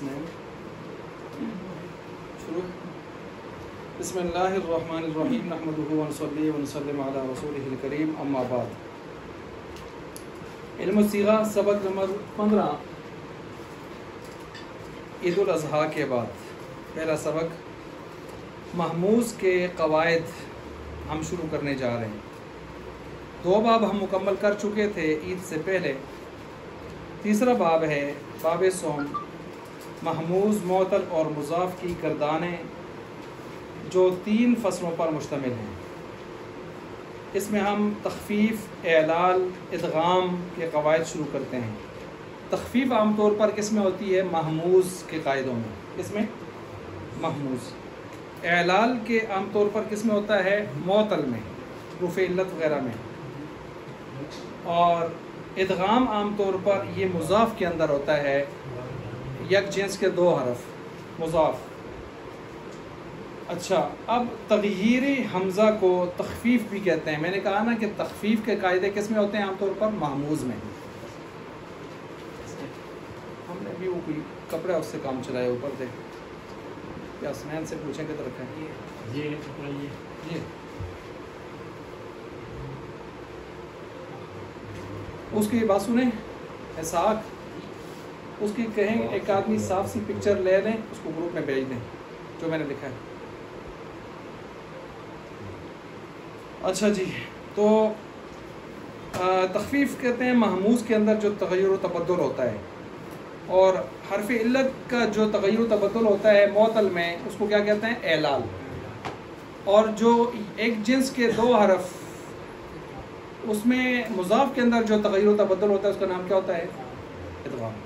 حسنین شروع. بسم اللہ الرحمن الرحیم نحمدہ ونصلی ونسلم علی رسولہ الکریم اما بعد. علم الصیغہ سبق نمبر 15 عید الاضحیٰ کے بعد پہلا سبق محموز کے قواعد ہم شروع کرنے جا رہے ہیں. 2 باب ہم مکمل کر چکے تھے عید سے پہلے. تیسرا باب ہے باب صوم. محموز، معطل اور مضاف کی گردانیں جو 3 فصلوں پر مشتمل ہیں. اس میں ہم تخفیف، اعلال، ادغام کے قواعد شروع کرتے ہیں. تخفیف عام طور پر کس میں ہوتی ہے؟ محموز کے قاعدوں میں. کس میں؟ محموز. اعلال کے عام طور پر کس میں ہوتا ہے؟ معطل میں، رفع علت وغیرہ میں. اور ادغام عام طور پر یہ مضاف کے اندر ہوتا ہے، یک جنس کے 2 حرف مضاف. اچھا، اب تغییر حمزہ کو تخفیف بھی کہتے ہیں. میں نے کہا نا کہ تخفیف کے قاعدے کس میں ہوتے ہیں؟ عام طور پر محموز میں. ہم نے بھی وہ کوئی کپڑا اس سے کام چلایا اوپر دیکھ. کیا سنین سے پوچھیں کہ تو رکھیں جی. اس کی بات سنیں، اسحاق، اس کی کہیں ایک آدمی صاف سی پکچر لے لیں، اس کو گروپ میں بھیج دیں جو میں نے لکھا ہے. اچھا جی، تو تخفیف کہتے ہیں محموز کے اندر جو تغیر و تبدل ہوتا ہے. اور حرف علت کا جو تغیر و تبدل ہوتا ہے معطل میں، اس کو کیا کہتے ہیں؟ اعلال. اور جو ایک جنس کے 2 حرف، اس میں مضاف کے اندر جو تغیر و تبدل ہوتا ہے اس کا نام کیا ہوتا ہے؟ ادغام.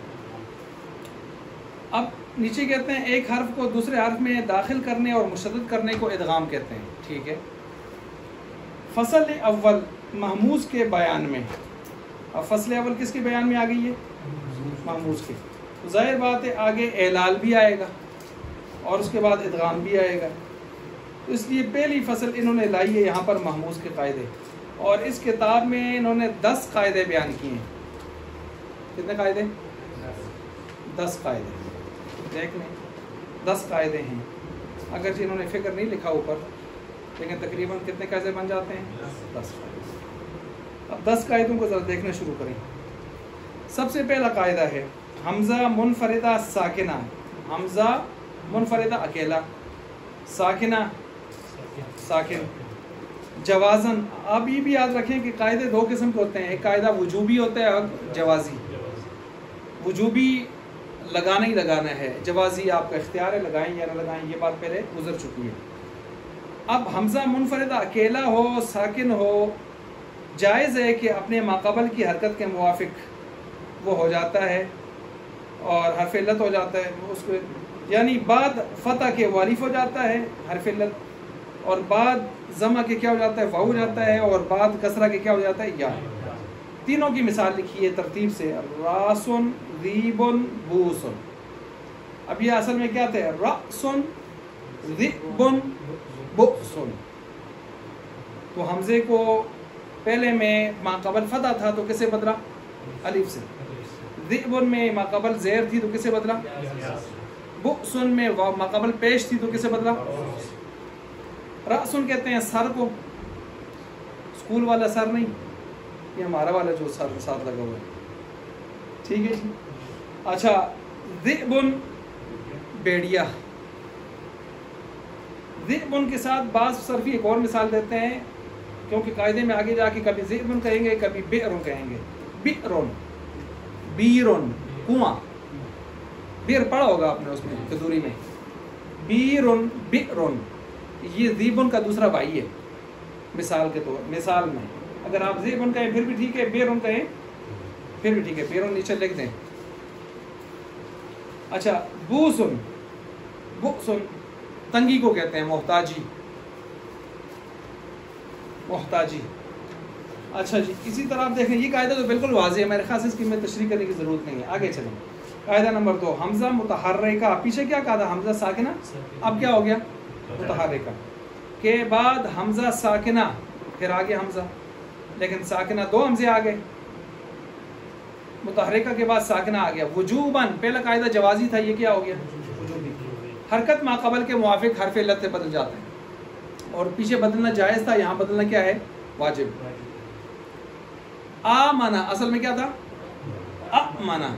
اب نیچے کہتے ہیں ایک حرف کو دوسرے حرف میں داخل کرنے اور مشدد کرنے کو ادغام کہتے ہیں. ٹھیک ہے. فصل اول محموز کے بیان میں. اب فصل اول کس کے بیان میں آ گئی ہے؟ محموز کے. ظاہر بات ہے آگے اعلال بھی آئے گا اور اس کے بعد ادغام بھی آئے گا. اس لیے پہلی فصل انہوں نے لائی ہے یہاں پر محموز کے قاعدے. اور اس کتاب میں انہوں نے 10 قاعدے بیان کیے ہیں. کتنے قاعدے؟ 10 قاعدے. دیکھ لیں، 10 قاعدے ہیں. اگرچہ انہوں نے فکر نہیں لکھا اوپر، لیکن تقریباً کتنے قاعدے بن جاتے ہیں؟ 10 قاعدے. اب 10 قاعدوں کو ذرا دیکھنا شروع کریں. سب سے پہلا قاعدہ ہے حمزہ منفردہ ساکنہ. حمزہ منفردہ اکیلا، ساکنہ ساکن. جوازن. آپ یہ بھی یاد رکھیں کہ قاعدے 2 قسم کے ہوتے ہیں. ایک قاعدہ وجوبی ہوتا ہے اور جوازی. وجوبی لگانا ہی لگانا ہے، جوازی آپ کا اختیار ہے، لگائیں یا نہ لگائیں. یہ بات پہلے گزر چکی ہے. اب حمزہ منفردہ اکیلا ہو، ساکن ہو، جائز ہے کہ اپنے ماقبل کی حرکت کے موافق وہ ہو جاتا ہے اور حرف علت ہو جاتا ہے. اس کو یعنی بعد فتح کے وہ الف ہو جاتا ہے حرف علت، اور بعد ضمہ کے کیا ہو جاتا ہے؟ واو ہو جاتا ہے، اور بعد کسرہ کے کیا ہو جاتا ہے؟ یا. تینوں کی مثال لکھی ہے ترتیب سے. راسن، ذیبن، بوسن. اب یہ اصل میں کیا تھے؟ راسن، ذیبن، بوسن. تو حمزے کو پہلے میں ماقبل فتح تھا تو کسے بدلا؟ الف سے. ذیبن میں ماقبل زیر تھی تو کسے بدلا؟ بوسن میں ماقبل پیش تھی تو کسے بدلا؟ راسن کہتے ہیں سر کو، اسکول والا سر نہیں، یہ ہمارا والا جو سر کے ساتھ لگا ہوا ہے. ٹھیک ہے جی. اچھا، ذئبن بیڑیا. ذئبن کے ساتھ بعض صرفی ایک اور مثال دیتے ہیں، کیونکہ قاعدے میں آگے جا کے کبھی ذئبن کہیں گے، کبھی بئرن کہیں گے. بئرن، بیرن، کنواں. بئر پڑھا ہوگا آپ نے اس میں کدوری میں. بیرن، بئرن. یہ ذیبن کا دوسرا بھائی ہے مثال کے طور. مثال میں اگر آپ ذیبن کہیں پھر بھی ٹھیک ہے، بیرن کہیں پھر بھی ٹھیک ہے. بیرن نیچے لکھ دیں. اچھا، بوسن. بوسن تنگی کو کہتے ہیں، محتاجی. محتاجی. اچھا جی، اسی طرح آپ دیکھیں یہ قاعدہ تو بالکل واضح ہے، میرے خیال سے اس کی میں تشریح کرنے کی ضرورت نہیں ہے. آگے چلیں. قاعدہ نمبر 2 حمزہ متحرکہ. پیچھے کیا کہا تھا؟ حمزہ ساکنہ. اب کیا ہو گیا؟ متحرکہ. کے بعد حمزہ ساکنہ، پھر آگے حمزہ، لیکن ساکنہ 2 حمزے آ گئے. متحرکہ کے بعد ساکنہ آ گیا. وجوباً پہلا قاعدہ جوازی تھا, یہ کیا ہو گیا وجوبی. حرکت ماقبل کے موافق حرف علت سے بدل جاتا ہے, اور پیچھے بدلنا جائز تھا, یہاں بدلنا کیا ہے واجب. آمنا اصل میں کیا تھا امنا.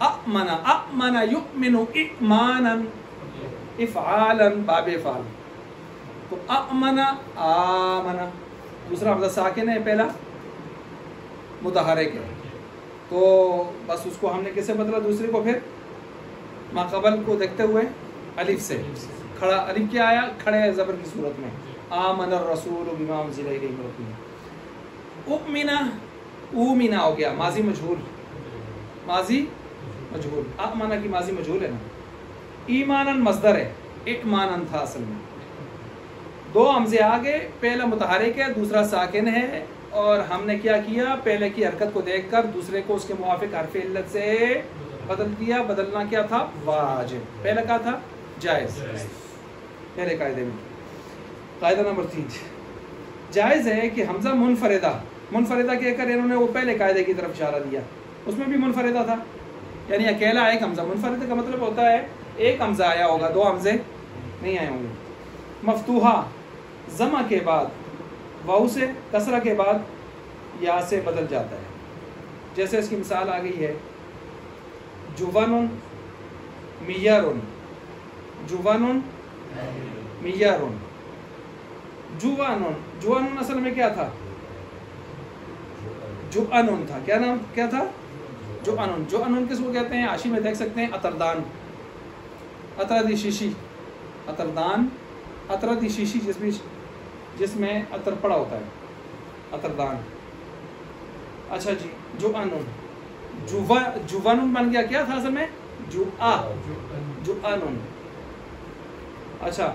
امنا امنا یؤمن ایمانا افعالا باب افعال. تو امنا آمنا دوسرا حمزہ ساکن ہے, پہلا متحرک ہے, تو بس اس کو ہم نے کیسے بدلا دوسرے کو, پھر ماقبل کو دیکھتے ہوئے الف سے. کھڑا الف کیا آیا کھڑے زبر کی صورت میں. آمن الرسول بما انزل الیہ من ربہ. اؤمنا اومنا ہو گیا ماضی مجہول, ماضی مجہول. امنا کی ماضی مجہول ہے نا. ایمانن مصدر ہے, ایمانن تھا اصل میں. دو حمزے آگے, پہلا متحرک ہے دوسرا ساکن ہے, اور ہم نے کیا کیا پہلے کی حرکت کو دیکھ کر دوسرے کو اس کے موافق حرف علت سے بدل دیا. بدلنا کیا تھا واجب, پہلا کیا تھا جائز پہلے قاعدے میں. قاعدہ نمبر 3 جائز ہے کہ حمزہ منفردہ کہہ کر انہوں نے وہ پہلے قاعدے کی طرف اشارہ دیا, اس میں بھی منفردہ تھا, یعنی اکیلا ایک حمزہ. منفردہ کا مطلب ہوتا ہے ایک حمزہ آیا ہوگا, دو حمزے نہیں آئے ہوں گے. مفتوحہ ضمہ کے بعد واؤ سے, کسرہ کے بعد یا سے بدل جاتا ہے. جیسے اس کی مثال آ گئی ہے جوانن میارن. جوانن میارن. جوانن اصل میں کیا تھا جوانن تھا. کیا نام کیا تھا جوانن. جوانن کس کو کہتے ہیں عاشی میں دیکھ سکتے ہیں عطردان, عطردی شیشی. عطردان عطردی شیشی جس میں عطر پڑا ہوتا ہے, عطردان. اچھا جی جوانن. جوانن بن گیا کیا تھا اصل میں جوانن. اچھا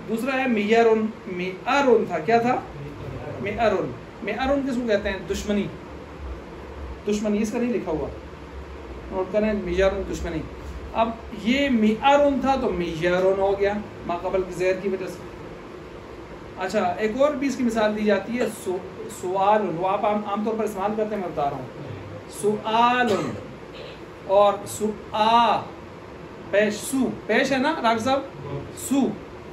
دوسرا ہے میارن. میارن تھا, کیا تھا میارن. میارن کس کو کہتے ہیں دشمنی. دشمنی اس کا نہیں لکھا ہوا, نوٹ کریں میارن دشمنی. اب یہ میارن تھا تو میارن ہو گیا ماقبل کی زیر کی وجہ سے. اچھا ایک اور بھی اس کی مثال دی جاتی ہے سوال. وہ آپ عام طور پر استعمال کرتے ہیں, میں بتا رہا ہوں. سوال اور سوآ پیش. سو پیش ہے نا راغب صاحب, سو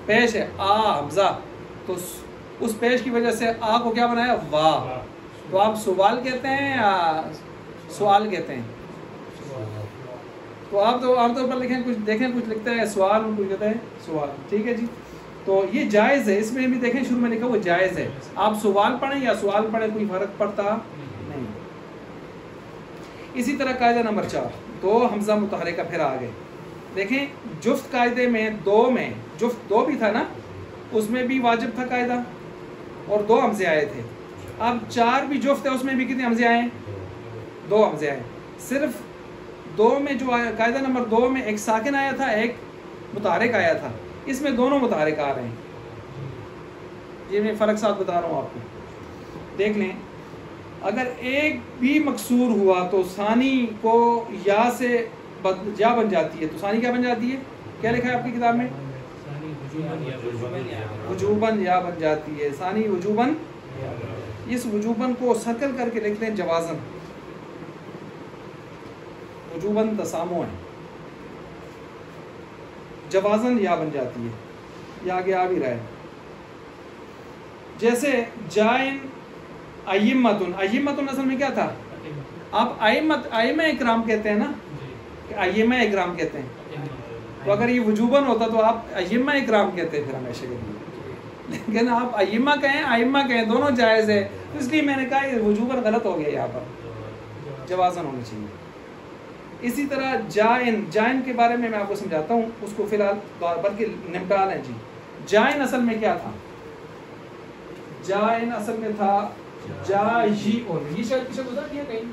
پیش ہے, آ حمزہ, تو اس پیش کی وجہ سے آ کو کیا بنایا واہ. تو آپ سوال کہتے ہیں یا سوال کہتے ہیں؟ تو آپ تو عام طور پر لکھیں کچھ دیکھیں کچھ لکھتا ہے سوال, کچھ کہتا ہے سوال. ٹھیک ہے جی, تو یہ جائز ہے. اس میں بھی دیکھیں شروع میں لکھا وہ جائز ہے. آپ سوال پڑھیں یا سوال پڑھیں کوئی فرق پڑتا نہیں. اسی طرح قاعدہ نمبر 4 دو حمزہ متحرکہ پھر آ گئے. دیکھیں جفت قاعدے میں جفت دو بھی تھا نا, اس میں بھی واجب تھا قاعدہ اور دو حمزے آئے تھے. اب 4 بھی جفت ہے, اس میں بھی کتنے حمزے آئے؟ 2 حمزے آئے. صرف 2 میں جو آیا قاعدہ نمبر 2 میں ایک ساکن آیا تھا, ایک متحرک آیا تھا. اس میں دونوں متحرک آ رہے ہیں. یہ میں فرق ساتھ بتا رہا ہوں آپ کو, دیکھ لیں. اگر ایک بھی مکسور ہوا تو ثانی کو یا سے یا بن جاتی ہے. تو ثانی کیا بن جاتی ہے, کیا لکھا ہے آپ کی کتاب میں؟ وجوباً یا بن جاتی ہے. ثانی وجوباً. اس وجوباً کو سرکل کر کے لکھ لیں جوازاً. وجوباً تسامو ہے, جوازاً یا بن جاتی ہے. یہ آگے آ بھی رہا ہے. جیسے جائن ایمتن. ایمتن اصل میں کیا تھا؟ آپ ائمہ اکرام کہتے ہیں نا, کہ ائمہ اکرام کہتے ہیں. تو اگر یہ وجوباً ہوتا تو آپ ائمہ اکرام کہتے ہیں پھر ہمیشہ کے لیے. لیکن آپ ائمہ کہیں ائمہ کہیں دونوں جائز ہے, تو اس لیے میں نے کہا یہ وجوباً غلط ہو گیا, یہاں پر جوازاً ہونا چاہیے. اسی طرح جائن کے بارے میں آپ کو سمجھاتا ہوں, اس کو فی الحال بلکہ نمٹا لیں جی. جائن اصل میں کیا تھا؟ جائن اصل میں تھا جایئن. یہ شاید پیچھے گزر دیا کہیں,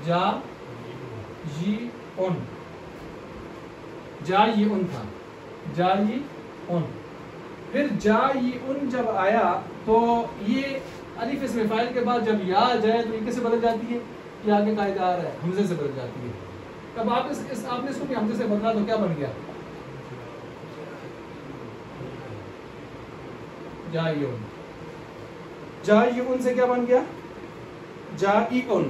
جایئن. جایئن تھا, جایئن. پھر جایئن جب آیا تو یہ الف اسم فاعل کے بعد جب یا آ جائے تو یہ کیسے بدل جاتی ہے؟ یہ آگے قاعدہ آ رہا ہے, حمزے سے بدل جاتی ہے. اب آپ نے اس کو بھی حمزے سے بدلا تو کیا بن گیا؟ جائیون. جائیون سے کیا بن گیا؟ جائیون.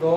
2।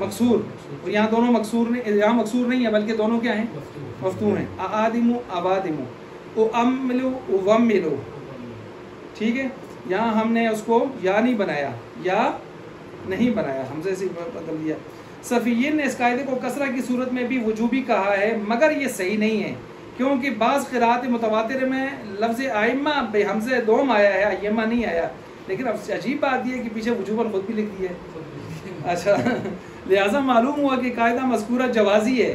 مکسور، اور یہاں دونوں مکسور نہیں، یہاں مکسور نہیں ہے بلکہ دونوں کیا ہیں؟ مفتوح ہیں. آدم ابادم املو وملو، ٹھیک ہے. یہاں ہم نے اس کو یا نہیں بنایا، یا نہیں بنایا، حمزے سے بدل دیا. صفیین نے اس قاعدے کو کسرہ کی صورت میں بھی وجوبی کہا ہے، مگر یہ صحیح نہیں ہے، کیونکہ بعض قرات متواتر میں لفظ ائمہ بے حمزہ دوم آیا ہے، ائمہ نہیں آیا. لیکن اب عجیب بات یہ ہے کہ پیچھے وجوباً خود بھی لکھ دیا ہے. اچھا، لہٰذا معلوم ہوا کہ قاعدہ مذکورہ جوازی ہے.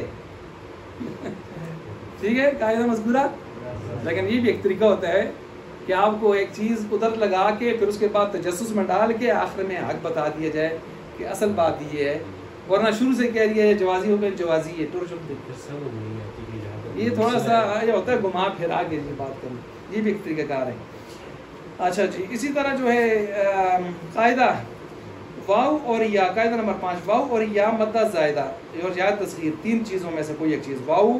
ٹھیک ہے، قاعدہ مذکورہ. لیکن یہ بھی ایک طریقہ ہوتا ہے کہ آپ کو ایک چیز ادھر لگا کے پھر اس کے بعد تجسس میں ڈال کے آخر میں حق بتا دیا جائے کہ اصل بات یہ ہے، ورنہ شروع سے کہہ دیا ہے جوازی ہو گئے، جوازی ہے. یہ تھوڑا سا یہ ہوتا ہے گھما پھرا کے یہ بات کرنا، یہ بھی ایک طریقہ کار ہے. اچھا جی، اسی طرح جو ہے قاعدہ واو اور یا، قاعدہ نمبر 5، واو اور یا مدہ زائدہ اور یا تصغیر، تین چیزوں میں سے کوئی ایک چیز، واو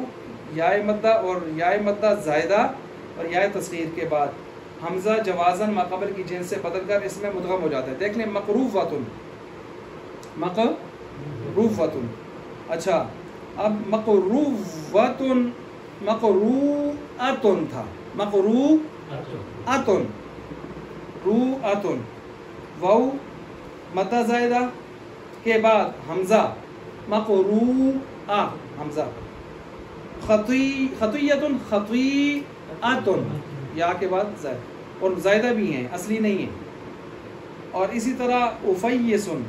یا مدہ اور یا مدہ زائدہ اور یا تصغیر کے بعد حمزہ جوازن ما قبل کی جنس سے بدل کر اس میں مدغم ہو جاتا ہے. دیکھ لیں، مقروفۃن، مقروفۃن. اچھا، اب مقروفۃن، مقروءۃن تھا، مقروءۃن، روءۃن، واو مدہ زائدہ کے بعد حمزہ، مقروءہ حمزہ، خطیۃن، خطیئۃن، یا کے بعد زائد، اور زائدہ بھی ہیں، اصلی نہیں ہیں. اور اسی طرح افیسن،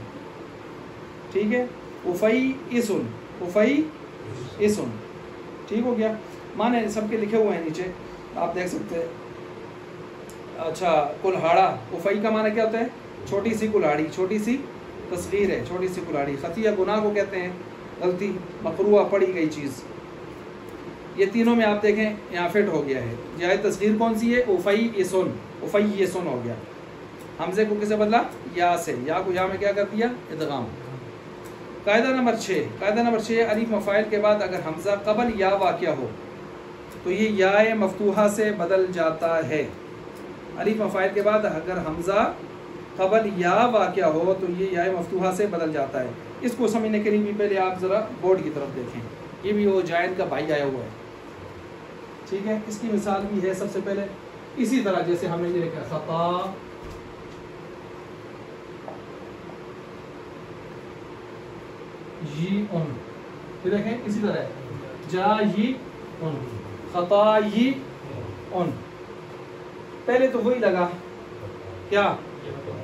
ٹھیک ہے، افیسن، افیسن، ٹھیک ہو گیا. معنی سب کے لکھے ہوئے ہیں نیچے، آپ دیکھ سکتے ہیں. اچھا، کلہاڑا، افئی کا معنی کیا ہوتا ہے؟ چھوٹی سی کلہاڑی، چھوٹی سی تصغیر ہے، چھوٹی سی کلہاڑی. خطیہ گناہ کو کہتے ہیں، غلطی، مقروءہ پڑھی گئی چیز. یہ تینوں میں آپ دیکھیں یہاں فٹ ہو گیا ہے. جائے تصغیر کون سی ہے؟ افیسن، افیسن ہو گیا. حمزے کو کسے بدلا؟ یا سے. یا کو یا میں کیا کر دیا؟ ادغام. قاعدہ نمبر 6، قاعدہ نمبر 6، الف مفاعل کے بعد اگر حمزہ قبل یا واقع ہو تو یہ یا مفتوحہ سے بدل جاتا ہے. الف مفاعل کے بعد اگر حمزہ قبل یا واقع ہو تو یہ یا مفتوحہ سے بدل جاتا ہے. اس کو سمجھنے کے لیے بھی پہلے آپ ذرا بورڈ کی طرف دیکھیں. یہ بھی وہ جائد کا بھائی آیا ہوا ہے، ٹھیک ہے. اس کی مثال بھی ہے سب سے پہلے اسی طرح جیسے ہم نے یہ لکھا خطا، یہ ان، یہ دیکھیں اسی طرح جا یہ ان، خطا یہ ان. پہلے تو وہی لگا کیا،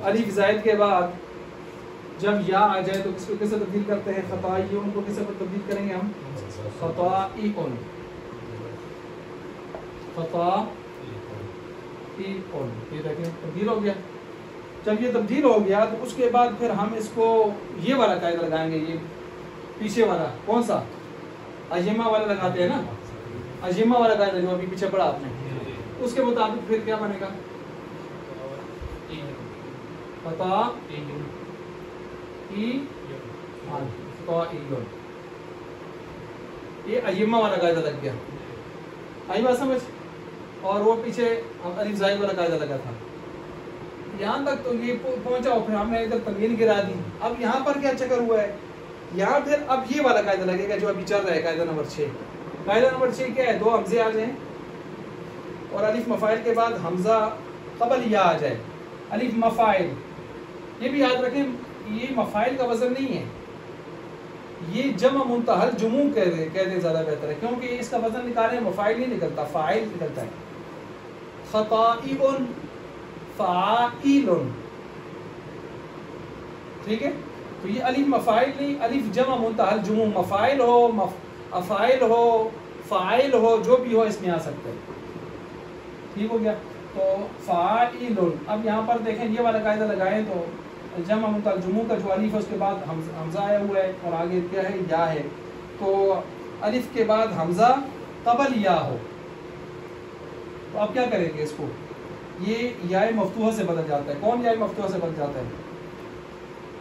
الف زائد کے بعد جب یا آ جائے تو اس کو کیسے تبدیل کرتے ہیں؟ خطائی ان کو کیسے تبدیل کریں گے ہم؟ خطائی ان، خطائی ان. یہ دیکھیں تبدیل ہو گیا. جب یہ تبدیل ہو گیا تو اس کے بعد پھر ہم اس کو یہ والا قاعدہ لگائیں گے. یہ پیچھے والا کون سا؟ اجمہ والا لگاتے ہیں نا، اجمہ والا قاعدہ جو ابھی پیچھے پڑھا آپ نے، اس کے مطابق پھر کیا بنے گا؟ یہ اجمہ والا قاعدہ لگ گیا. آئی بات سمجھ؟ اور وہ پیچھے الف زائد والا قاعدہ لگا تھا. یہاں تک تو یہ پہنچا اور پھر ہم نے ادھر تنوین گرا دی. اب یہاں پر کیا چکر ہوا ہے؟ یہاں پھر اب یہ والا قاعدہ لگے گا جو ابھی چل رہا ہے، قاعدہ نمبر 6. قاعدہ نمبر 6 کیا ہے؟ 2 حمزے آ جائیں اور الف مفاعل کے بعد حمزہ قبل یا آ جائے. الف مفاعل، یہ بھی یاد رکھیں یہ مفاعل کا وزن نہیں ہے، یہ جمع منتہل جموع کہہ دیں زیادہ بہتر ہے، کیونکہ اس کا وزن نکالیں مفاعل نہیں نکلتا، فاعل نکلتا ہے. خطائن، فاعل، ٹھیک ہے. تو یہ الف مفاعل نہیں، الف جمع منتہل جموع، مفاعل ہو، افاعل ہو، فاعل ہو، جو بھی ہو اس میں آ سکتے ہیں. ٹھیک ہو گیا. تو فاعل. اب یہاں پر دیکھیں یہ والا قاعدہ لگائیں تو جمع منتہل جموع کا جو الف ہے اس کے بعد حمزہ آیا ہوا ہے اور آگے کیا ہے؟ یا ہے. تو الف کے بعد حمزہ قبل یا ہو تو آپ کیا کریں گے؟ اس کو یہ یا مفتوحہ سے بدل جاتا ہے. کون یا مفتوحہ سے بدل جاتا ہے؟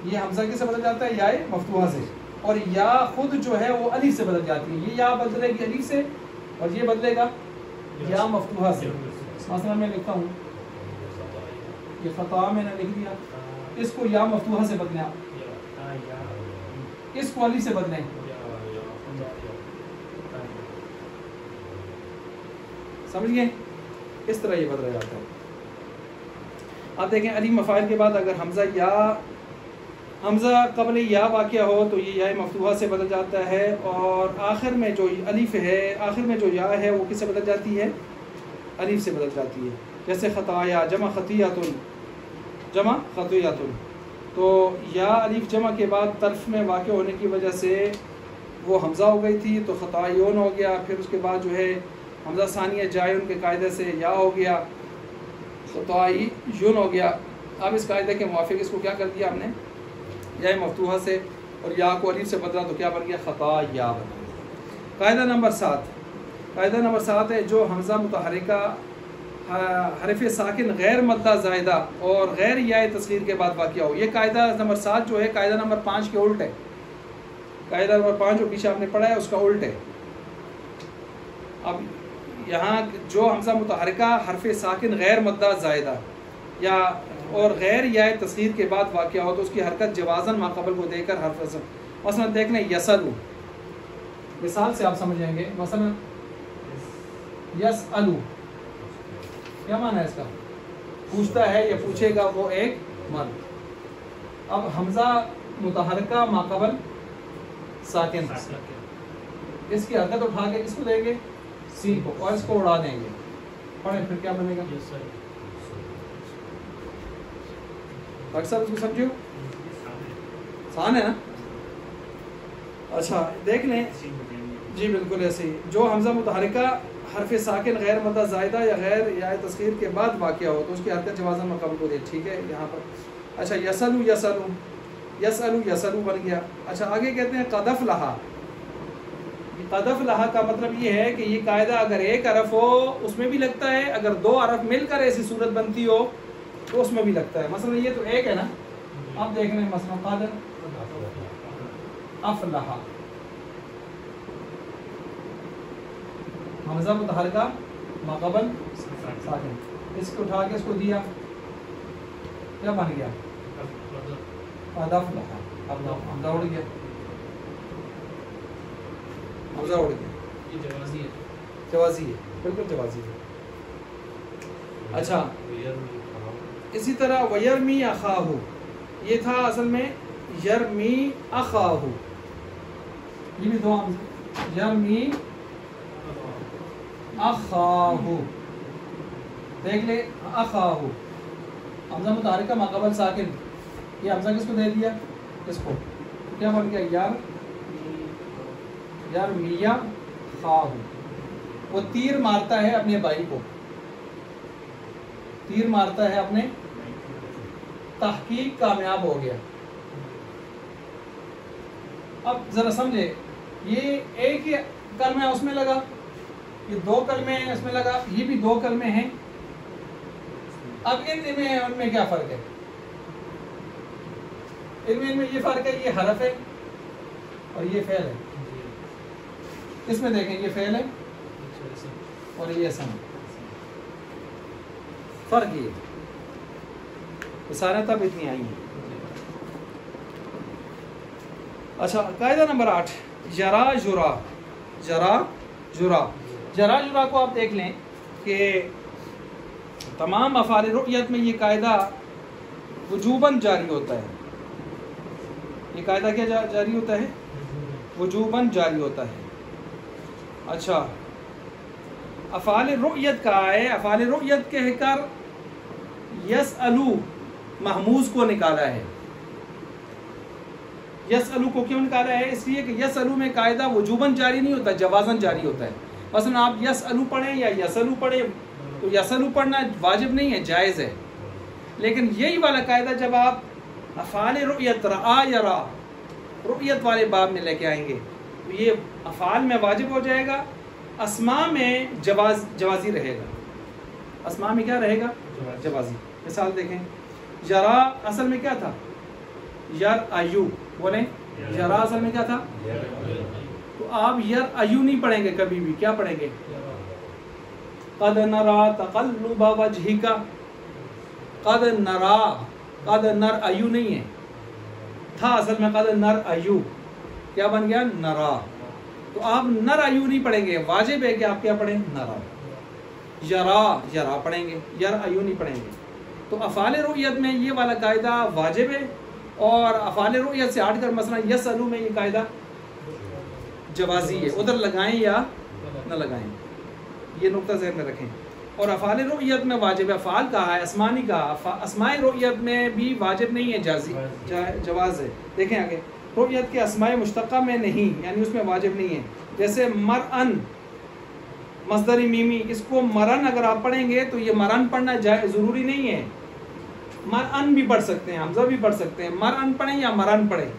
یہ حمزہ کس سے بدل جاتا ہے؟ یا مفتوحہ سے. اور یا خود جو ہے وہ الف سے بدل جاتی ہے. یہ یا بدلے گی الف سے اور یہ بدلے گا یا مفتوحہ سے. مثلا میں لکھتا ہوں، یہ خطا میں نے لکھ دیا، اس کو یا مفتوحہ سے بدلنا. اس کو الف سے بدلیں. سمجھ گئے؟ اس طرح یہ بدلا جاتا ہے. آپ دیکھیں الف مفاعل کے بعد اگر حمزہ قبل یا واقعہ ہو تو یہ یا مفتوحہ سے بدل جاتا ہے، اور آخر میں جو الف ہے، آخر میں جو یا ہے وہ کس سے بدل جاتی ہے؟ الف سے بدل جاتی ہے. جیسے خطایا جمع خطیۃ، جمع خطیۃ، تو یا الف جمع کے بعد طرف میں واقع ہونے کی وجہ سے وہ حمزہ ہو گئی تھی تو خطایون ہو گیا. پھر اس کے بعد جو ہے حمزہ ثانیہ جائے ان کے قاعدے سے یا ہو گیا، خطایون ہو گیا. اب اس قاعدے کے موافق اس کو کیا کر دیا ہم نے؟ یا مفتوحہ سے اور یا کو الف سے بدلا تو کیا بن گیا؟ خطا یا بن گیا. قاعدہ نمبر 7، قاعدہ نمبر 7 ہے جو حمزہ متحرکہ حرف ساکن غیر مدہ زائدہ اور غیر یا تصغیر کے بعد واقع ہو. یہ قاعدہ نمبر 7 جو ہے قاعدہ نمبر 5 کے الٹ ہے. قاعدہ نمبر 5 جو پیچھے آپ نے پڑھا ہے اس کا الٹ ہے. اب یہاں جو حمزہ متحرکہ حرف ساکن غیر مدہ زائدہ یا اور غیر یا تصغیر کے بعد واقع ہو تو اس کی حرکت جوازن ماقبل کو دے کر حرف مثلا دیکھ لیں یسلو، مثال سے آپ سمجھیں گے. مثلا یسالو کیا معنی ہے اس کا؟ پوچھتا ہے یا پوچھے گا وہ ایک مرد. اب حمزہ متحرکہ ماقبل ساکن، اس کی حرکت اٹھا کے کس کو دیں گے؟ سین کو، اور اس کو اڑا دیں گے. پڑھیں پھر کیا بنے گا؟ اکثر اس کو سمجھو آسان ہے نا. اچھا دیکھ لیں، جی بالکل ایسے ہی جو حمزہ متحرکہ حرف ساکن غیر مدہ زائدہ یا غیر یا تصغیر کے بعد واقع ہو تو اس کی حرکت جوازن مقابل کو دے. ٹھیک ہے یہاں پر. اچھا یسلو یسلو، یسلو یسلو بن گیا. اچھا آگے کہتے ہیں قدف لہا. قدف لہا کا مطلب یہ ہے کہ یہ قاعدہ اگر ایک حرف ہو اس میں بھی لگتا ہے، اگر دو حرف مل کر ایسی صورت بنتی ہو تو اس میں بھی لگتا ہے. مثلا یہ تو ایک ہے نا، اب دیکھ لیں مثلا قدر افلحا، حمزہ متحرکہ ماقبل ساکن، اس کو اٹھا کے اس کو دیا کیا بن گیا؟ قد افلحا. اب حمزہ اڑ گیا، حمزہ اڑ گیا. یہ جوازی ہے، جوازی ہے، بالکل جوازی ہے. اچھا اسی طرح وَيَرْمِي أَخَاهُ، یہ تھا اصل میں یرمی اخاہو، یہ بھی دو حمزہ، یرمی اخاہو. دیکھ لے اخاہو حمزہ متحرکہ ماقبل ساکن، یہ حمزہ کس کو دے دیا؟ اس کو. کیا بن گیا؟ یرمیہ خاہو. وہ تیر مارتا ہے اپنے بھائی کو، تیر مارتا ہے اپنے، تحقیق کامیاب ہو گیا. اب ذرا سمجھے، یہ ایک ہی کلمہ اس میں لگا، یہ دو کلمے ہیں اس میں لگا، یہ بھی دو کلمے ہیں. اب ان میں کیا فرق ہے؟ ان میں یہ فرق ہے، یہ حرف ہے اور یہ فعل ہے. اس میں دیکھیں یہ فعل ہے اور یہ اسم. فرق یہ سارے تب اتنی آئی ہیں. اچھا قاعدہ نمبر 8 جرا جرا. جرا جرا، جرا جرا کو آپ دیکھ لیں کہ تمام افعال رؤیت میں یہ قاعدہ وجوباً جاری ہوتا ہے. یہ قاعدہ کیا جاری ہوتا ہے؟ وجوباً جاری ہوتا ہے. اچھا افعال رؤیت کا ہے، افعال رؤیت کہہ کر یسألو محموز کو نکالا ہے. یسألو کو کیوں نکالا ہے؟ اس لیے کہ یسألو میں قاعدہ وجوباً جاری نہیں ہوتا، جوازاً جاری ہوتا ہے. مثلا آپ یسألو پڑھیں یا یسألو پڑھیں تو یسألو پڑھنا واجب نہیں ہے، جائز ہے. لیکن یہی والا قاعدہ جب آپ افعال رؤیت رعا یا را رؤیت والے باب میں لے کے آئیں گے تو یہ افعال میں واجب ہو جائے گا، اسماء میں جوازی رہے گا. اسماء میں کیا رہے گا؟ جوازی. مثال دیکھیں، جرا اصل میں کیا تھا؟ یر ایو. بولیں جرا اصل میں کیا تھا؟ تو آپ یر ایو نہیں پڑھیں گے کبھی بھی، کیا پڑھیں گے؟ قد نرا تقلب وجہک. قد نرا، قد نر ایو نہیں ہے، تھا اصل میں قد نر ایو. کیا بن گیا؟ نرا. تو آپ نرا یوں نہیں پڑھیں گے، واجب ہے کہ آپ کیا پڑھیں؟ نرا. یرا یرا پڑھیں گے، یرا یوں نہیں پڑھیں گے. تو افعال رؤیت میں یہ والا قاعدہ واجب ہے، اور افعال رؤیت سے ہٹ کر مثلا یسألو میں یہ قاعدہ جوازی ہے. ادھر لگائیں یا نہ لگائیں، یہ نقطہ ذہن میں رکھیں. اور افعال رؤیت میں واجب ہے، افعال کہا ہے، اسماء نہیں کہا. اسماء رؤیت میں بھی واجب نہیں ہے، جواز ہے. دیکھیں آگے، رؤیت کے اسماء مشتقہ میں نہیں، یعنی اس میں واجب نہیں ہے. جیسے مرءن مصدر میمی، اس کو مرن اگر آپ پڑھیں گے تو یہ مرن پڑھنا ضروری نہیں ہے. مرن بھی پڑھ سکتے ہیں، حمزہ بھی پڑھ سکتے ہیں. مرن پڑھیں یا مرن پڑھیں.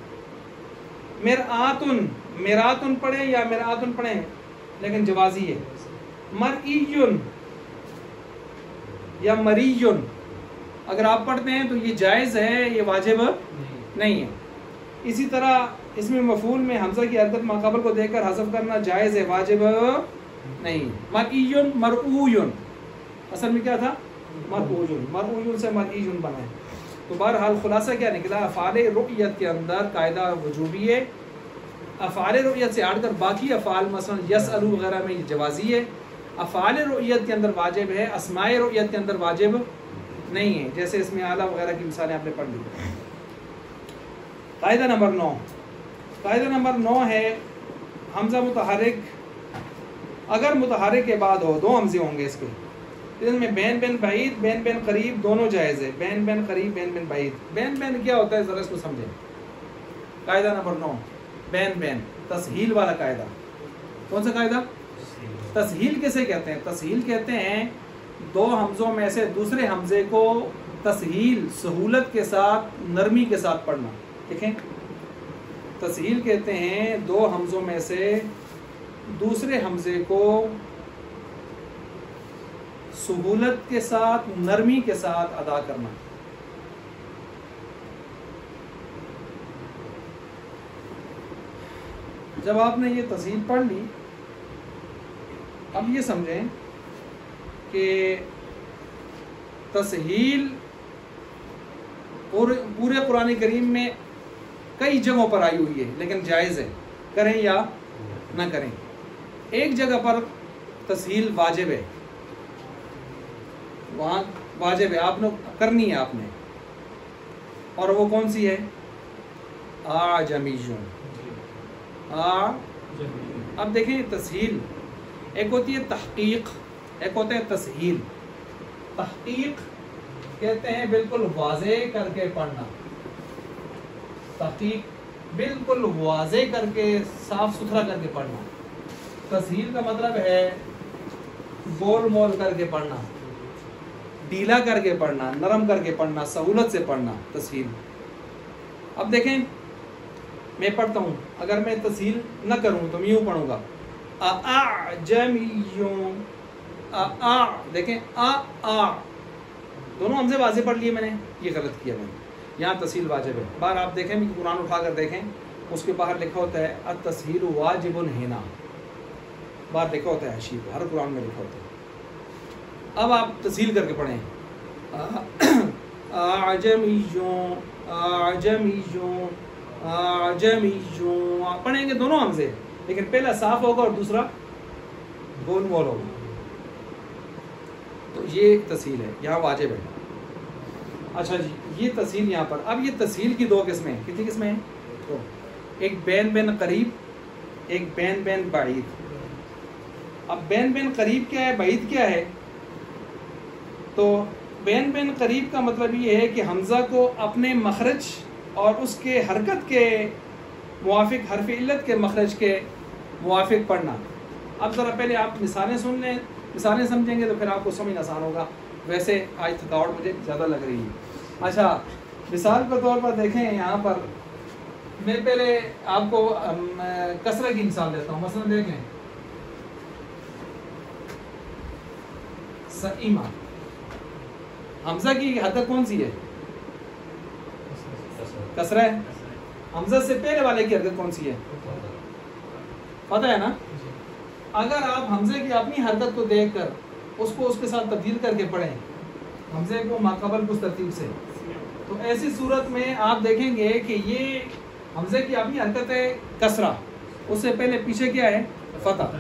مرآتن میراتن پڑھیں یا میرآتن پڑھیں، لیکن جوازی ہے. مرئیون یا مریون اگر آپ پڑھتے ہیں تو یہ جائز ہے، یہ واجب نہیں ہے. اسی طرح اس میں مفعول میں حمزہ کی حرکت ماقبل کو دیکھ کر حذف کرنا جائز ہے، واجب نہیں. مرئیون مرعویون، اصل میں کیا تھا؟ مرعویون، مرعویون سے مرئیون بنا ہے. تو بہرحال خلاصہ کیا نکلا؟ افعال رؤیت کے اندر قاعدہ وجوبی ہے. افعال رؤیت سے ہٹ کر باقی افعال مثلا یسألو وغیرہ میں یہ جوازی ہے. افعال رؤیت کے اندر واجب ہے، اسماء رؤیت کے اندر واجب نہیں ہے. جیسے اس میں اعلیٰ وغیرہ کی مثالیں آپ نے پڑھ لی. قاعدہ نمبر 9. قاعدہ نمبر 9 ہے حمزہ متحرک اگر متحرک کے بعد ہو، دو حمزے ہوں گے اس کے، ان میں بین بین بعید، بین بین قریب دونوں جائز ہے. بین بین قریب، بین بین بعید. بین بین کیا ہوتا ہے ذرا اس کو سمجھیں. قاعدہ نمبر 9 بین بین، تسہیل والا قاعدہ. کون سا قاعدہ؟ تسہیل کیسے کہتے ہیں؟ تسہیل کہتے ہیں دو حمزوں میں سے دوسرے حمزے کو تسہیل، سہولت کے ساتھ، نرمی کے ساتھ پڑھنا. دیکھیں، تسہیل کہتے ہیں دو حمزوں میں سے دوسرے حمزے کو سہولت کے ساتھ، نرمی کے ساتھ ادا کرنا. جب آپ نے یہ تسہیل پڑھ لی، اب یہ سمجھیں کہ تسہیل پورے قرآن کریم میں کئی جگہوں پر آئی ہوئی ہے، لیکن جائز ہے، کریں یا نہ کریں. ایک جگہ پر تسہیل واجب ہے، وہاں واجب ہے، آپ نے کرنی ہے آپ نے، اور وہ کون سی ہے؟ آجمیون. اب دیکھیں تسہیل ایک ہوتی ہے تحقیق، ایک ہوتا ہے تسہیل. تحقیق کہتے ہیں بالکل واضح کر کے پڑھنا. تحقیق بالکل واضح کر کے، صاف ستھرا کر کے پڑھنا. تسہیل کا مطلب ہے گول مول کر کے پڑھنا، ڈھیلا کر کے پڑھنا، نرم کر کے پڑھنا، سہولت سے پڑھنا. تسہیل. اب دیکھیں میں پڑھتا ہوں، اگر میں تسہیل نہ کروں تو میں یوں پڑھوں گا اعجمیون. دیکھیں دونوں حمزے واضح پڑھ لیے میں نے، یہ غلط کیا میں نے. یہاں تسہیل واجب ہے. باہر آپ دیکھیں بھی قرآن اٹھا کر دیکھیں، اس کے باہر لکھا ہوتا ہے التسہیل واجب ہنا، باہر لکھا ہوتا ہے حشیب، ہر قرآن میں لکھا ہوتا ہے. اب آپ تسہیل کر کے پڑھیں اعجمیون اعجمیون اعجمیون. آپ پڑھیں گے دونوں حمزے، لیکن پہلا صاف ہوگا اور دوسرا گول مول ہوگا. تو یہ تسہیل ہے، یہاں واجب ہے. اچھا جی، یہ تسہیل یہاں پر. اب یہ تسہیل کی دو قسمیں ہیں. کتنی قسمیں ہیں؟ دو. ایک بین بین قریب، ایک بین بین بعید. اب بین بین قریب کیا ہے، بعید کیا ہے؟ تو بین بین قریب کا مطلب یہ ہے کہ حمزہ کو اپنے مخرج اور اس کے حرکت کے موافق، حرف علت کے مخرج کے موافق پڑھنا. اب ذرا پہلے آپ مثالیں سن لیں، مثالیں سمجھیں گے تو پھر آپ کو سمجھنا آسان ہوگا. ویسے آج تھکاوٹ مجھے زیادہ لگ رہی ہے. اچھا، مثال کے طور پر دیکھیں یہاں پر میں پہلے آپ کو کسرہ کی مثال دیتا ہوں. مثلا دیکھیں سئیمہ، حمزہ کی حرکت کون سی ہے؟ کسرہ ہے. حمزہ سے پہلے والے کی حرکت کون سی ہے؟ پتہ ہے نا؟ اگر آپ حمزے کی اپنی حرکت کو دیکھ کر اس کو اس کے ساتھ تبدیل کر کے پڑھیں، حمزے کو ماقبل اس ترتیب سے، تو ایسی صورت میں آپ دیکھیں گے کہ یہ حمزے کی اپنی حرکتیں کسرہ، اس سے پہلے پیچھے کیا ہے؟ فتح.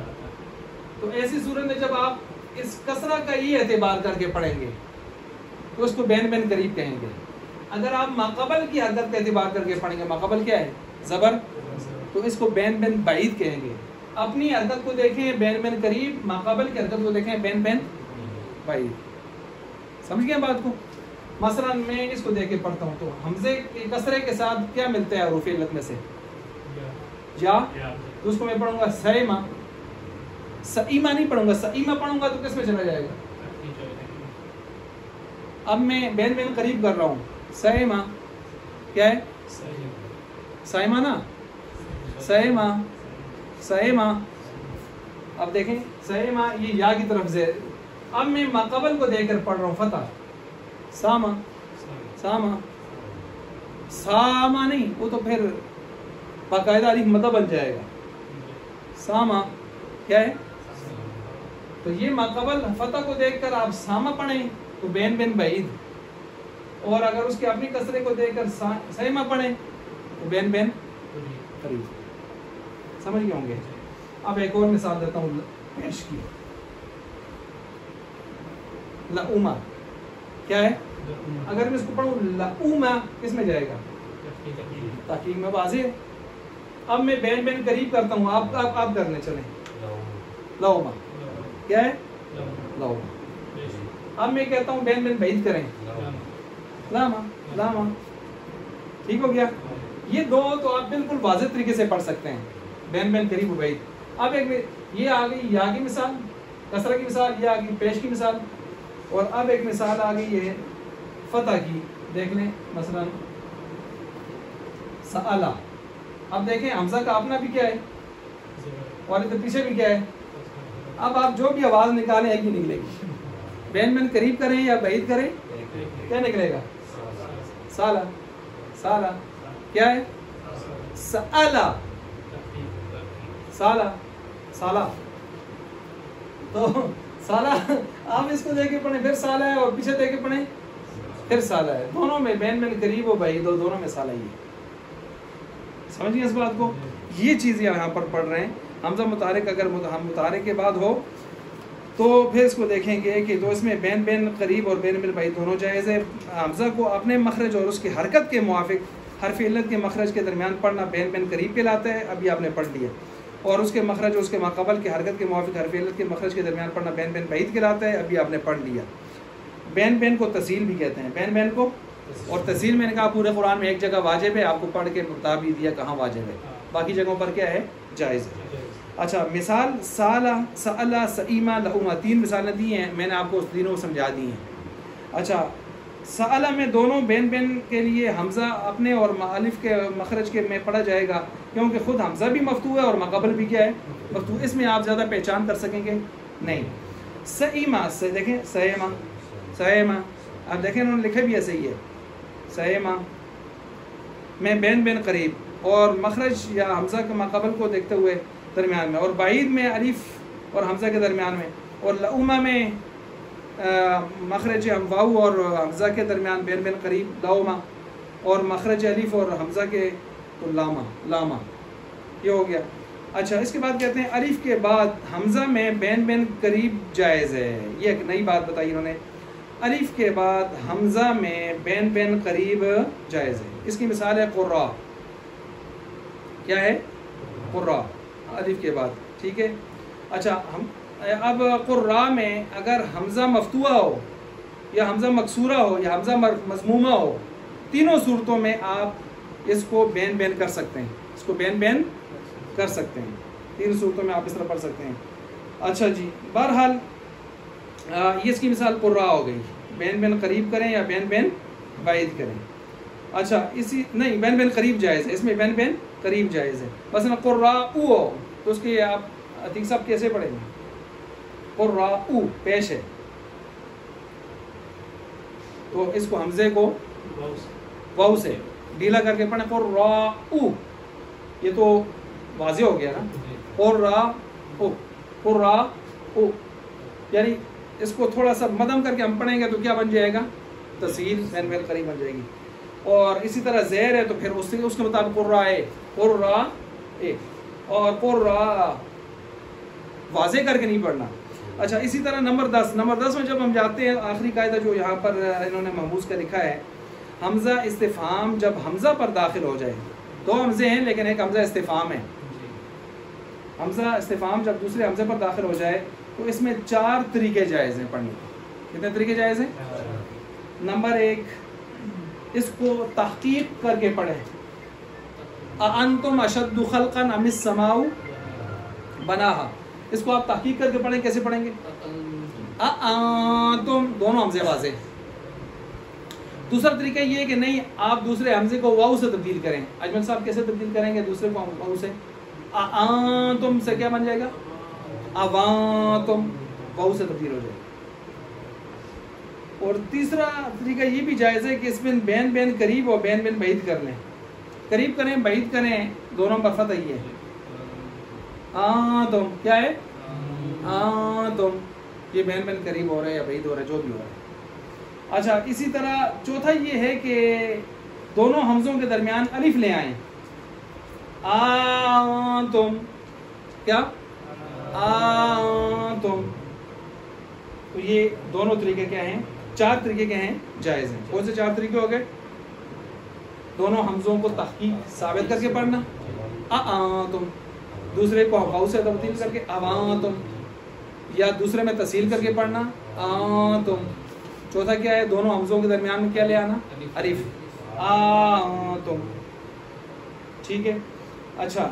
تو ایسی صورت میں جب آپ اس کسرہ کا ہی اعتبار کر کے پڑھیں گے تو اس کو بین بین قریب کہیں گے. اگر آپ ماقبل کی حرکت کا اعتبار کر کے پڑھیں گے، ماقبل کیا ہے؟ زبر، تو اس کو بین بین بعید کہیں گے. اپنی حرکت کو دیکھیں بین بین قریب، ماقبل کی حرکت کو دیکھیں بین بین بعید. سمجھ گئے بات کو؟ مثلا میں اس کو دیکھ کے پڑھتا ہوں تو حمزے کے کسرے کے ساتھ کیا ملتا ہے حروف علت میں سے؟ یا. تو اس کو میں پڑھوں گا سیما، سیما نہیں پڑھوں گا، سیما پڑھوں گا تو کس میں چلا جائے گا؟ اب میں بین بین قریب کر رہا ہوں. سیما کیا ہے؟ سیما نا، سیما سیما. اب دیکھیں سیما یہ یا کی طرف سے. اب میں ماقبل کو دیکھ کر پڑھ رہا ہوں فتح، ساما ساما. ساما نہیں، وہ تو پھر باقاعدہ الف مدہ بن جائے گا. ساما کیا ہے؟ تو یہ ماقبل فتح کو دیکھ کر آپ ساما پڑھیں تو بین بین بعید، اور اگر اس کے اپنی کسرے کو دیکھ کر سیما پڑھیں تو بین بین قریب. سمجھ گئے ہوں گے؟ اب ایک اور مثال دیتا ہوں پیش کی. لؤما کیا ہے؟ اگر میں اس کو پڑھوں لؤما کس میں جائے گا؟ تحقیق میں واضح ہے. اب میں بین بین قریب کرتا ہوں، آپ کرنے چلیں. لؤما کیا ہے؟ لؤما. اب میں کہتا ہوں بین بین بعید کریں، لاما لاما. ٹھیک ہو گیا؟ یہ دو تو آپ بالکل واضح طریقے سے پڑھ سکتے ہیں، بین بین قریب و بعید. اب ایک یہ آ گئی یا کی مثال، کسرہ کی مثال، یہ آ گئی پیش کی مثال. اور اب ایک مثال آ گئی ہے فتح کی. دیکھ لیں مثلا سألا. اب دیکھیں حمزہ کا اپنا بھی کیا ہے اور ادھر پیچھے بھی کیا ہے. اب آپ جو بھی آواز نکالیں ایک ہی نکلے گی. بین بین قریب کریں یا بعید کریں کیا نکلے گا؟ سالا سالا کیا ہے؟ سألا سالا سالا. تو سالا آپ اس کو دیکھ کے پڑھیں، پھر سالا ہے، اور پیچھے دیکھ کے پڑھیں پھر سالا ہے. دونوں میں بین بین قریب و بعید، دونوں میں سالا ہی ہے. سمجھ گئے اس بات کو؟ یہ چیز یہاں پر پڑھ رہے ہیں. حمزہ متحرک اگر ہم متحرک کے بعد ہو تو پھر اس کو دیکھیں گے کہ تو اس میں بین بین قریب اور بین بین بعید دونوں جائز ہے. حمزہ کو اپنے مخرج اور اس کی حرکت کے موافق حرف علت کے مخرج کے درمیان پڑھنا بین بین قریب کہلاتا ہے. ابھی آپ نے پڑھ لیا. اور اس کے مخرج اور اس کے ماقبل کی حرکت کے موافق حرف علت کے مخرج کے درمیان پڑھنا بین بین بعید کہلاتا ہے. ابھی آپ نے پڑھ لیا. بین بین کو تسہیل بھی کہتے ہیں، بین بین کو. اور تسہیل میں نے کہا پورے قرآن میں ایک جگہ واجب ہے، آپ کو پڑھ کے بتا بھی دیا کہاں واجب ہے، باقی جگہوں پر کیا ہے؟ جائز ہے. اچھا مثال سالا سألا سئیما لؤما، 3 مثالیں دی ہیں، میں نے آپ کو تینوں سمجھا دی ہیں. اچھا سألا میں دونوں بین بین کے لیے حمزہ اپنے اور الف کے مخرج کے میں پڑھا جائے گا، کیونکہ خود حمزہ بھی مفتوح ہے اور مقبل بھی کیا ہے؟ مفتوح. اس میں آپ زیادہ پہچان کر سکیں گے نہیں. سئیما سے دیکھیں سیما سیما، اب دیکھیں انہوں نے لکھے بھی ایسے ہی ہے. سیما میں بین بین قریب اور مخرج یا حمزہ کے مقبل کو دیکھتے ہوئے درمیان میں، اور بعید میں الف اور حمزہ کے درمیان میں، اور لؤما میں مخرج واو اور حمزہ کے درمیان بین بین قریب لؤما، اور مخرج الف اور حمزہ کے تو لاما لاما. یہ ہو گیا. اچھا اس کے بعد کہتے ہیں الف کے بعد حمزہ میں بین بین قریب جائز ہے. یہ ایک نئی بات بتائی انہوں نے. الف کے بعد حمزہ میں بین بین قریب جائز ہے. اس کی مثال ہے قرا. کیا ہے؟ قرا الف کے بعد. ٹھیک ہے. اچھا اب قرا میں اگر حمزہ مفتوحہ ہو یا حمزہ مکسورہ ہو یا حمزہ مضمومہ ہو، تینوں صورتوں میں آپ اس کو بین بین کر سکتے ہیں. اس کو بین بین کر سکتے ہیں. 3 صورتوں میں آپ اس طرح پڑھ سکتے ہیں. اچھا جی بہرحال یہ اس کی مثال قرا ہو گئی. بین بین قریب کریں یا بین بین بعید کریں. اچھا اسی نہیں بین بین قریب جائز ہے، اس میں بین بین قریب جائز ہے. مثلا قرا او ہو تو اس کے آپ عتیق صاحب کیسے پڑھیں گے؟ قرا او پیش ہے تو اس کو حمزے کو واو سے ڈھیلا کر کے پڑھیں. قرا او، یہ تو واضح ہو گیا نا. قرا او قرا او، یعنی اس کو تھوڑا سا مدم کر کے ہم پڑھیں گے تو کیا بن جائے گا؟ تسہیل بین بین قریب بن جائے گی. اور اسی طرح زیر ہے تو پھر اس کے مطابق قرا ہے قرا ایک اور پورا واضح کر کے نہیں پڑھنا. اچھا اسی طرح نمبر 10 میں جب ہم جاتے ہیں آخری قاعدہ جو یہاں پر انہوں نے محموز کا لکھا ہے, حمزہ استفہام جب حمزہ پر داخل ہو جائے, دو حمزے ہیں لیکن ایک حمزہ استفہام ہے, حمزہ استفہام جب دوسرے حمزے پر داخل ہو جائے تو اس میں 4 طریقے جائز ہیں پڑھنے کے. کتنے طریقے جائز ہیں؟ نمبر 1, اس کو تحقیق کر کے پڑھیں, اَأَنْتُمْ أَشَدُّ خَلْقًا أَمِ السَّمَاءُ بَنَاهَا. اس کو آپ تحقیق کر کے پڑھیں, کیسے پڑھیں گے؟ اَأَنْتُمْ, دونوں حمزے واضح. دوسرا طریقہ یہ ہے کہ نہیں, آپ دوسرے حمزے کو واو سے تبدیل کریں. اجمل صاحب کیسے تبدیل کریں گے دوسرے کو واو سے؟ اَأَنْتُمْ سے کیا بن جائے گا؟ اَوَانْتُمْ, واو سے تبدیل ہو جائے گا. اور تیسرا طریقہ یہ بھی جائز ہے کہ اس میں بین قریب اور بین بعید کر لیں. قریب کریں بعید کریں, دونوں پر فتح ہی ہے. تم کیا ہے؟ تم, یہ بین قریب ہو رہا ہے یا بعید ہو رہا ہے, جو بھی ہو رہا ہے. اچھا اسی طرح چوتھا یہ ہے کہ دونوں حمزوں کے درمیان الف لے آئیں. تم کیا؟ تم. تو یہ دونوں طریقے کیا ہیں؟ 4 طریقے کیا ہیں؟ جائز ہیں. کون سے 4 طریقے ہو گئے؟ دونوں حمزوں کو تحقیق ثابت کر کے پڑھنا, تم, دوسرے کو واو سے تبدیل کر کے تم, یا دوسرے میں تسہیل کر کے پڑھنا تم. چوتھا کیا ہے؟ دونوں حمزوں کے درمیان میں کیا لے آنا؟ الف, تم. ٹھیک ہے. اچھا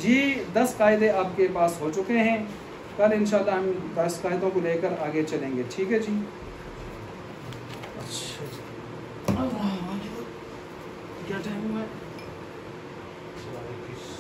یہ 10 قاعدے آپ کے پاس ہو چکے ہیں. کل انشاءاللہ ہم 10 قاعدوں کو لے کر آگے چلیں گے. ٹھیک ہے جی. اچھا کیا ٹائم ہوا ہے؟